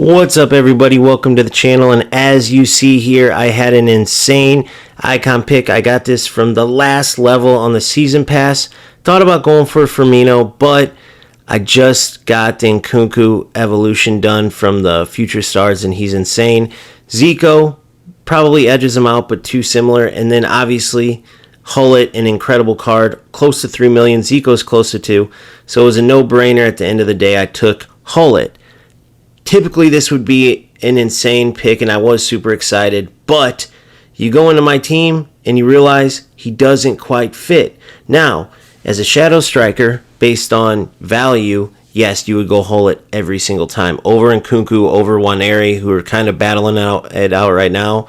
What's up, everybody? Welcome to the channel, and as you see here, I had an insane icon pick. I got this from the last level on the season pass. Thought about going for Firmino, but I just got the Nkunku evolution done from the Future Stars, and he's insane. Zico probably edges him out, but too similar. And then obviously Gullit, an incredible card, close to 3 million. Zico's close to 2, so it was a no-brainer. At the end of the day, I took Gullit. Typically, this would be an insane pick, and I was super excited, but you go into my team, and you realize he doesn't quite fit. Now, as a shadow striker, based on value, yes, you would go Gullit every single time. Over Nkunku, over Waneri, who are kind of battling it out right now.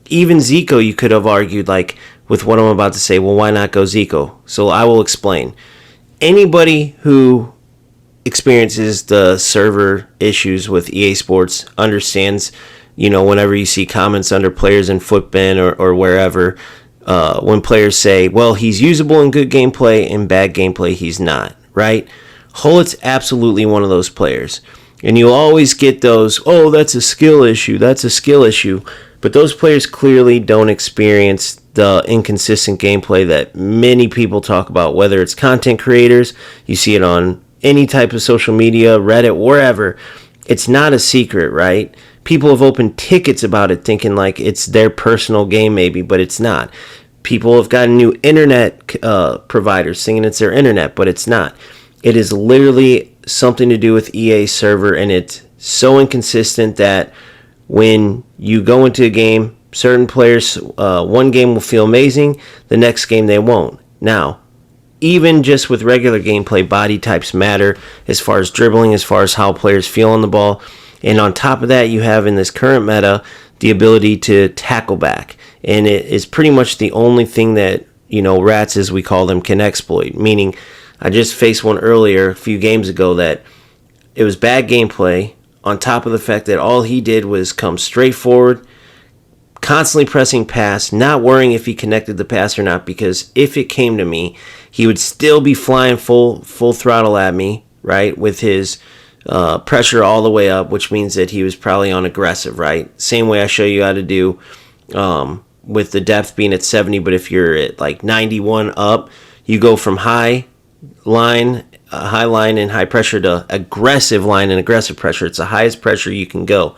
Even Zico, you could have argued, like, with what I'm about to say, well, why not go Zico? So I will explain. Anybody who experiences the server issues with EA Sports understands, whenever you see comments under players in Footbin or wherever, when players say, well, he's usable in good gameplay, in bad gameplay he's not, right? Gullit's absolutely one of those players. And you'll always get those, oh, that's a skill issue, But those players clearly don't experience the inconsistent gameplay that many people talk about, whether it's content creators, you see it on any type of social media, Reddit, wherever. It's not a secret, right? People have opened tickets about it thinking like it's their personal game maybe, but it's not. People have gotten new internet providers thinking it's their internet, but it's not. It is literally something to do with EA server, and it's so inconsistent that when you go into a game, certain players, one game will feel amazing, the next game they won't. Now, even just with regular gameplay, body types matter as far as dribbling, as far as how players feel on the ball. And on top of that, you have in this current meta the ability to tackle back. And it is pretty much the only thing that, rats, as we call them, can exploit. Meaning, I just faced one earlier, a few games ago, that it was bad gameplay, on top of the fact that all he did was come straight forward, constantly pressing pass, not worrying if he connected the pass or not, because if it came to me, he would still be flying full throttle at me, right, with his pressure all the way up, which means that he was probably on aggressive, right? Same way I show you how to do with the depth being at 70, but if you're at like 91 up, you go from high line and high pressure to aggressive line and aggressive pressure. It's the highest pressure you can go.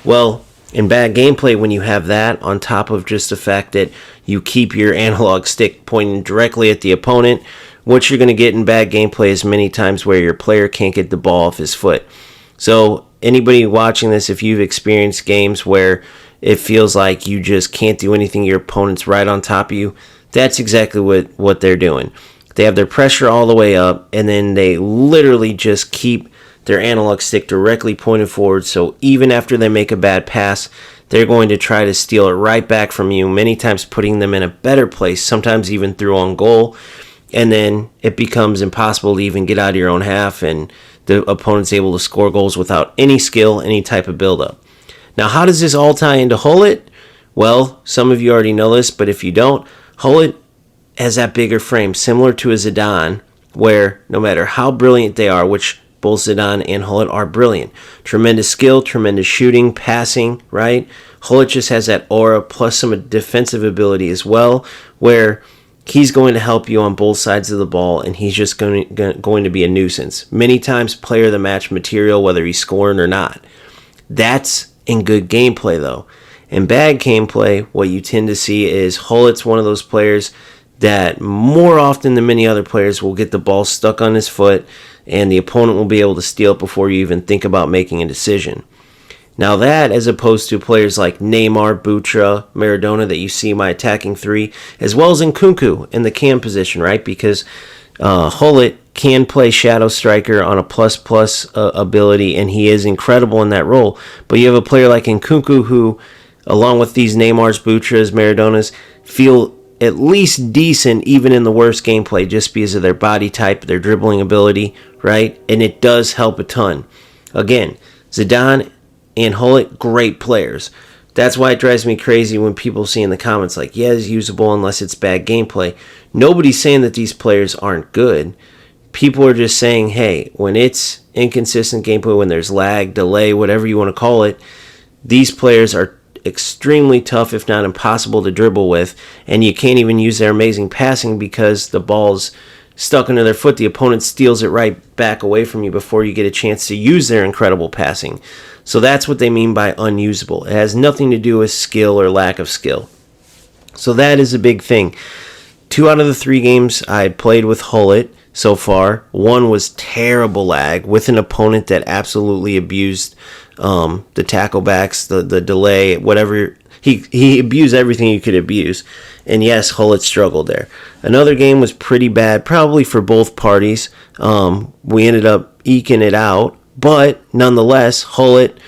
Well, in bad gameplay, when you have that on top of just the fact that you keep your analog stick pointing directly at the opponent, what you're going to get in bad gameplay is many times where your player can't get the ball off his foot. So anybody watching this, if you've experienced games where it feels like you just can't do anything, your opponent's right on top of you, that's exactly what they're doing. They have their pressure all the way up, and then they literally just keep their analog stick directly pointed forward, so even after they make a bad pass, they're going to try to steal it right back from you, many times putting them in a better place, sometimes even through on goal, and then it becomes impossible to even get out of your own half, and the opponent's able to score goals without any skill, any type of build-up. Now, how does this all tie into Gullit? Well, some of you already know this, but if you don't, Gullit has that bigger frame, similar to a Zidane, where no matter how brilliant they are, which both Zidane and Gullit are brilliant. Tremendous skill, tremendous shooting, passing, right? Gullit just has that aura plus some defensive ability as well, where he's going to help you on both sides of the ball, and he's just going to be a nuisance. Many times player of the match material, whether he's scoring or not. That's in good gameplay, though. In bad gameplay, what you tend to see is Gullit's one of those players that more often than many other players will get the ball stuck on his foot, and the opponent will be able to steal it before you even think about making a decision. Now that, as opposed to players like Neymar, Butra, Maradona that you see in my attacking three, as well as Nkunku in the cam position, right? Because Gullit can play shadow striker on a plus ability, and he is incredible in that role. But you have a player like Nkunku who, along with these Neymars, Butras, Maradonas, feel at least decent even in the worst gameplay just because of their body type, their dribbling ability, right? And it does help a ton. Again, Zidane and Gullit, great players. That's why it drives me crazy when people see in the comments like, yeah, it's usable unless it's bad gameplay. Nobody's saying that these players aren't good. People are just saying, hey, when it's inconsistent gameplay, when there's lag, delay, whatever you want to call it, these players are extremely tough, if not impossible, to dribble with, and you can't even use their amazing passing because the ball's stuck under their foot. The opponent steals it right back away from you before you get a chance to use their incredible passing. So that's what they mean by unusable. It has nothing to do with skill or lack of skill. So that is a big thing. 2 out of the 3 games I played with Gullit so far, one was terrible lag with an opponent that absolutely abused the tackle backs, the delay, whatever. He abused everything you could abuse. And yes, Gullit struggled there. Another game was pretty bad, probably for both parties. We ended up eking it out, but nonetheless, Gullit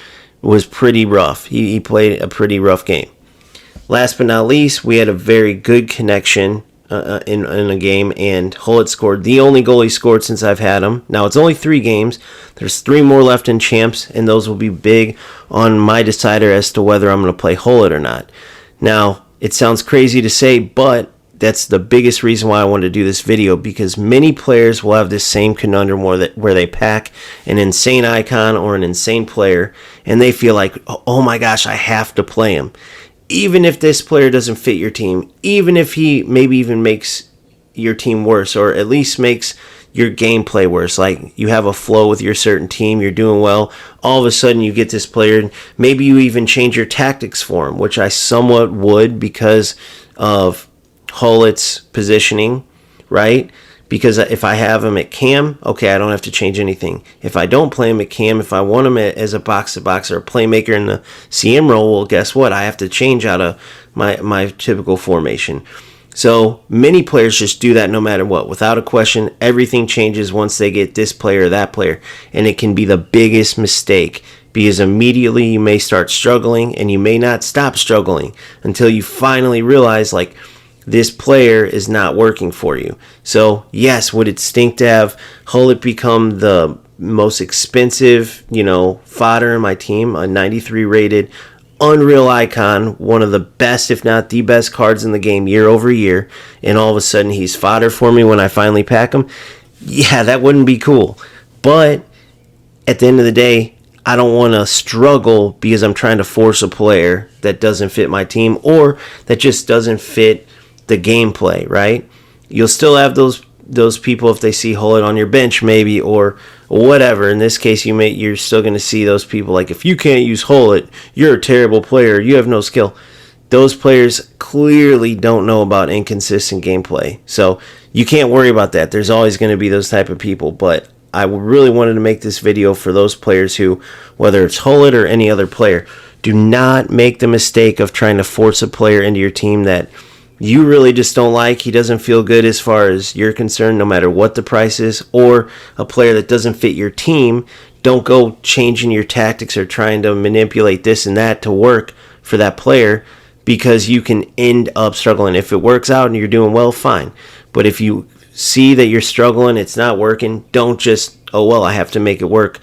was pretty rough. He played a pretty rough game. Last but not least, we had a very good connection in a game, and Gullit scored the only goal he scored since I've had him. Now, it's only 3 games. There's 3 more left in champs, and those will be big on my decider as to whether I'm going to play Gullit or not. Now, it sounds crazy to say, but that's the biggest reason why I wanted to do this video, because many players will have this same conundrum where they pack an insane icon or an insane player, and they feel like, oh my gosh, I have to play him. Even if this player doesn't fit your team, even if he maybe even makes your team worse, or at least makes your gameplay worse, like you have a flow with your certain team, you're doing well, all of a sudden you get this player, maybe you even change your tactics for him, which I somewhat would because of Gullit's positioning, right? Because if I have him at cam, okay, I don't have to change anything. If I don't play him at cam, if I want him as a box-to-box or a playmaker in the CM role, well, guess what? I have to change out of my typical formation. So many players just do that no matter what. Without a question, everything changes once they get this player or that player. And it can be the biggest mistake, because immediately you may start struggling, and you may not stop struggling until you finally realize, like, this player is not working for you. So, yes, would it stink to have Gullit become the most expensive, fodder in my team, a 93 rated, unreal icon, one of the best, if not the best cards in the game year over year, and all of a sudden he's fodder for me when I finally pack him? Yeah, that wouldn't be cool. But at the end of the day, I don't want to struggle because I'm trying to force a player that doesn't fit my team, or that just doesn't fit the gameplay, right? You'll still have those people if they see Gullit on your bench, maybe, or whatever. In this case, you're still going to see those people like, if you can't use Gullit, you're a terrible player, you have no skill. Those players clearly don't know about inconsistent gameplay, so you can't worry about that. There's always going to be those type of people, but I really wanted to make this video for those players who, whether it's Gullit or any other player, do not make the mistake of trying to force a player into your team that you really just don't like. He doesn't feel good as far as you're concerned, no matter what the price is, or a player that doesn't fit your team. Don't go changing your tactics or trying to manipulate this and that to work for that player, because you can end up struggling. If it works out and you're doing well, fine. But if you see that you're struggling, it's not working, don't just, oh, well, I have to make it work.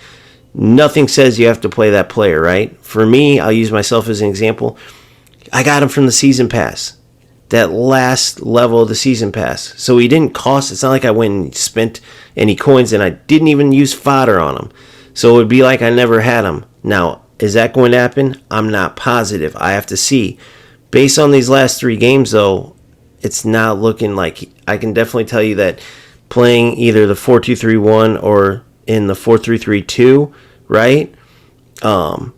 Nothing says you have to play that player, right? For me, I'll use myself as an example. I got him from the season pass. That last level of the season pass. So he didn't cost, it's not like I went and spent any coins, and I didn't even use fodder on him. So it would be like I never had him. Now, is that going to happen? I'm not positive. I have to see. Based on these last 3 games, though, it's not looking like, I can definitely tell you that playing either the 4-2-3-1 or in the 4-3-3-2, right?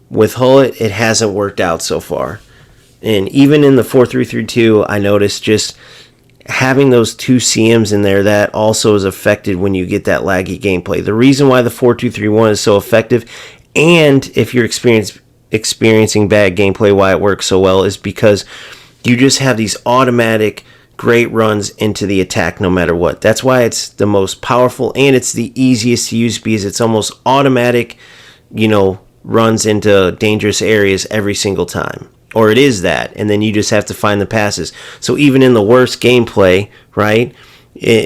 With Gullit, it hasn't worked out so far. And even in the 4-3-3-2, I noticed just having those 2 CMs in there, that also is affected when you get that laggy gameplay. The reason why the 4-2-3-1 is so effective, and if you're experiencing bad gameplay, why it works so well, is because you just have these automatic great runs into the attack no matter what. That's why it's the most powerful, and it's the easiest to use, because it's almost automatic, runs into dangerous areas every single time. Or it is that, and then you just have to find the passes. So even in the worst gameplay, right,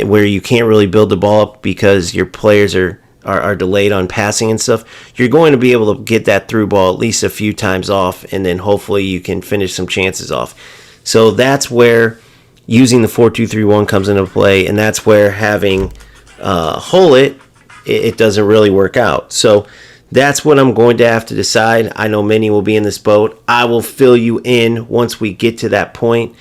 where you can't really build the ball up because your players are delayed on passing and stuff, you're going to be able to get that through ball at least a few times off, and then hopefully you can finish some chances off. So that's where using the 4-2-3-1 comes into play, and that's where having Gullit it doesn't really work out. So that's what I'm going to have to decide. I know many will be in this boat. I will fill you in once we get to that point.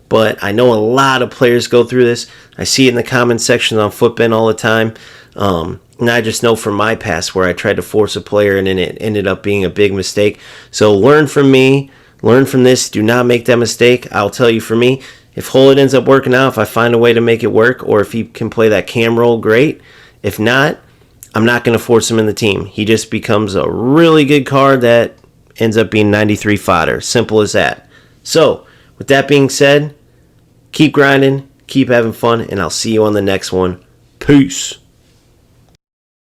But I know a lot of players go through this. I see it in the comment section on Footbin all the time. And I just know from my past where I tried to force a player and then it ended up being a big mistake. So learn from me. Learn from this. Do not make that mistake. I'll tell you, for me, if Gullit ends up working out, if I find a way to make it work, or if he can play that cam role, great. If not, I'm not going to force him in the team. He just becomes a really good card that ends up being 93 fodder. Simple as that. So, with that being said, keep grinding, keep having fun, and I'll see you on the next one. Peace.